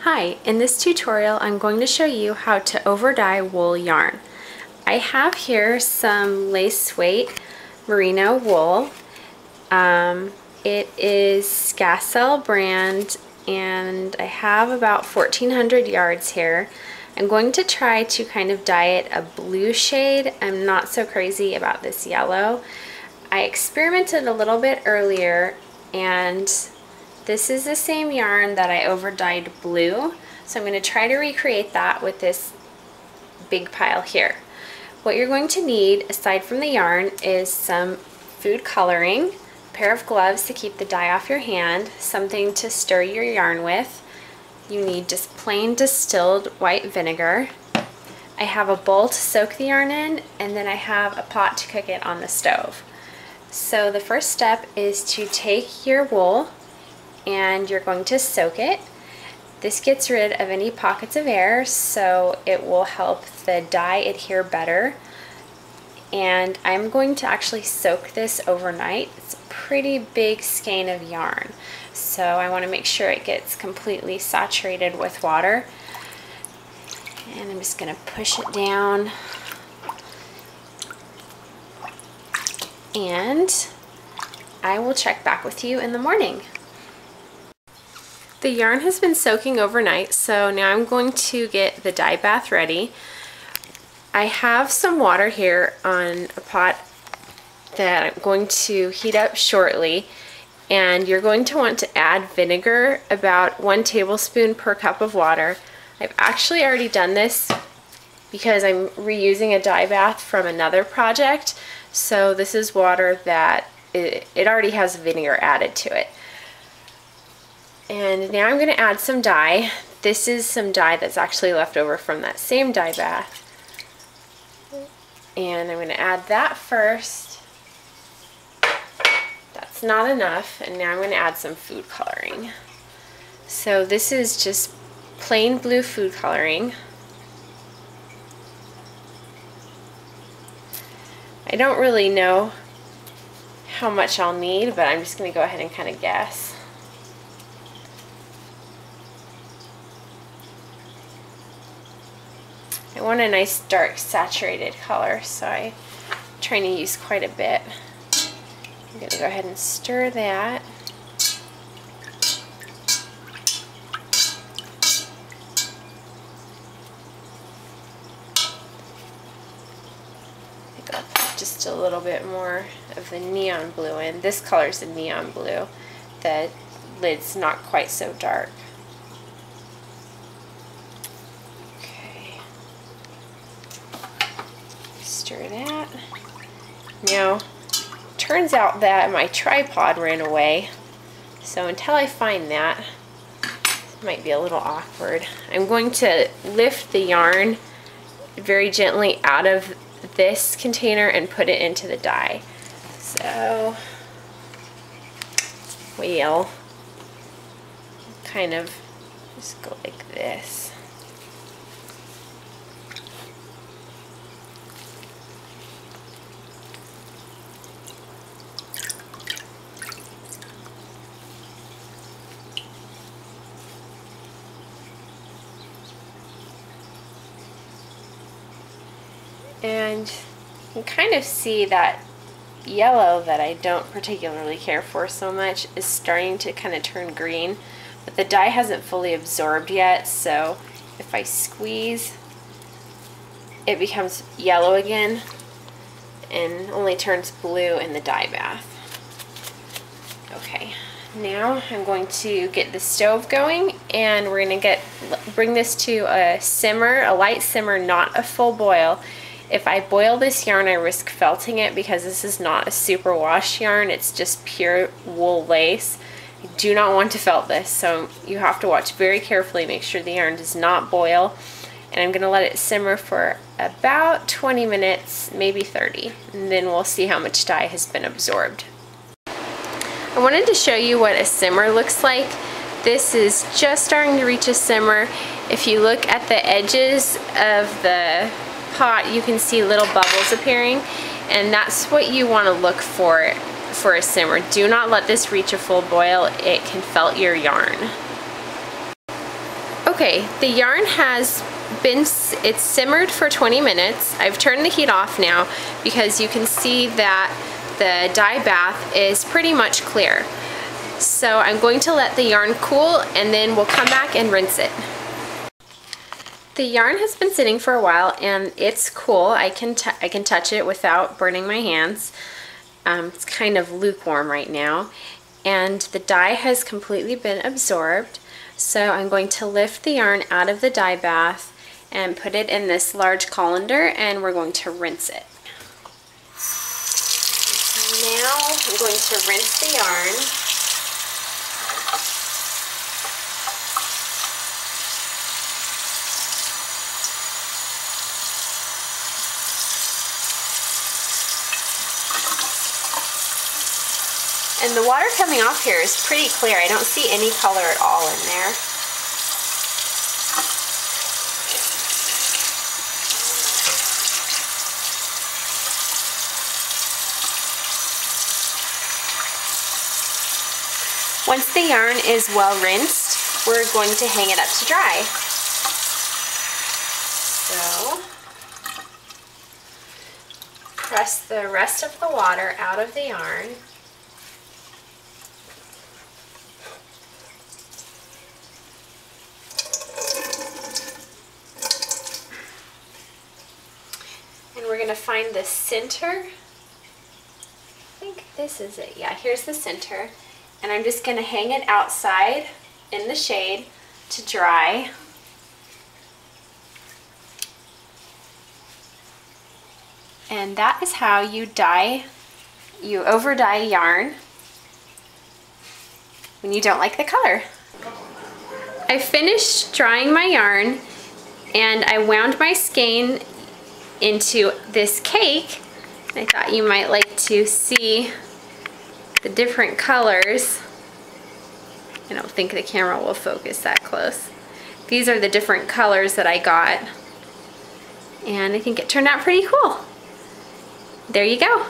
Hi, in this tutorial I'm going to show you how to overdye wool yarn. I have here some lace weight merino wool. It is Scasell brand and I have about 1,400 yards here. I'm going to try to kind of dye it a blue shade. I'm not so crazy about this yellow. I experimented a little bit earlier and this is the same yarn that I overdyed blue, so I'm going to try to recreate that with this big pile here. What you're going to need, aside from the yarn, is some food coloring, a pair of gloves to keep the dye off your hand, something to stir your yarn with. You need just plain distilled white vinegar. I have a bowl to soak the yarn in, and then I have a pot to cook it on the stove. So the first step is to take your wool and you're going to soak it. This gets rid of any pockets of air, so it will help the dye adhere better. And I'm going to actually soak this overnight. It's a pretty big skein of yarn, so I want to make sure it gets completely saturated with water. And I'm just going to push it down. And I will check back with you in the morning. The yarn has been soaking overnight, so now I'm going to get the dye bath ready. I have some water here on a pot that I'm going to heat up shortly, and you're going to want to add vinegar, about 1 tablespoon per cup of water. I've actually already done this because I'm reusing a dye bath from another project, so this is water that it already has vinegar added to it. And now I'm going to add some dye. This is some dye that's actually left over from that same dye bath. And I'm going to add that first. That's not enough. And now I'm going to add some food coloring. So this is just plain blue food coloring. I don't really know how much I'll need, but I'm just going to go ahead and kind of guess. I want a nice dark saturated color, so I'm trying to use quite a bit. I'm going to go ahead and stir that. I got just a little bit more of the neon blue in. This color is the neon blue. The lid's not quite so dark. Stir that. Now, turns out that my tripod ran away, so until I find that, it might be a little awkward. I'm going to lift the yarn very gently out of this container and put it into the dye. So, we'll kind of just go like this. And you can kind of see that yellow that I don't particularly care for so much is starting to kind of turn green, but the dye hasn't fully absorbed yet, so if I squeeze, it becomes yellow again and only turns blue in the dye bath. Okay, now I'm going to get the stove going, and we're going to bring this to a simmer, a light simmer, not a full boil. If I boil this yarn, I risk felting it because this is not a superwash yarn. It's just pure wool lace. I do not want to felt this, so you have to watch very carefully, make sure the yarn does not boil. And I'm going to let it simmer for about 20 minutes, maybe 30, and then we'll see how much dye has been absorbed. I wanted to show you what a simmer looks like. This is just starting to reach a simmer. If you look at the edges of the pot, you can see little bubbles appearing, and that's what you want to look for a simmer. Do not let this reach a full boil. It can felt your yarn. Okay, the yarn has been, it's simmered for 20 minutes. I've turned the heat off now because you can see that the dye bath is pretty much clear. So I'm going to let the yarn cool and then we'll come back and rinse it. The yarn has been sitting for a while and it's cool. I can touch it without burning my hands. It's kind of lukewarm right now. And the dye has completely been absorbed. So I'm going to lift the yarn out of the dye bath and put it in this large colander and we're going to rinse it. Now I'm going to rinse the yarn. And the water coming off here is pretty clear. I don't see any color at all in there. Once the yarn is well rinsed, we're going to hang it up to dry. So, press the rest of the water out of the yarn. And we're going to find the center. I think this is it. Yeah, here's the center. And I'm just going to hang it outside in the shade to dry. And that is how you overdye yarn when you don't like the color. I finished drying my yarn and I wound my skein into this cake. I thought you might like to see the different colors. I don't think the camera will focus that close. These are the different colors that I got, and I think it turned out pretty cool. There you go.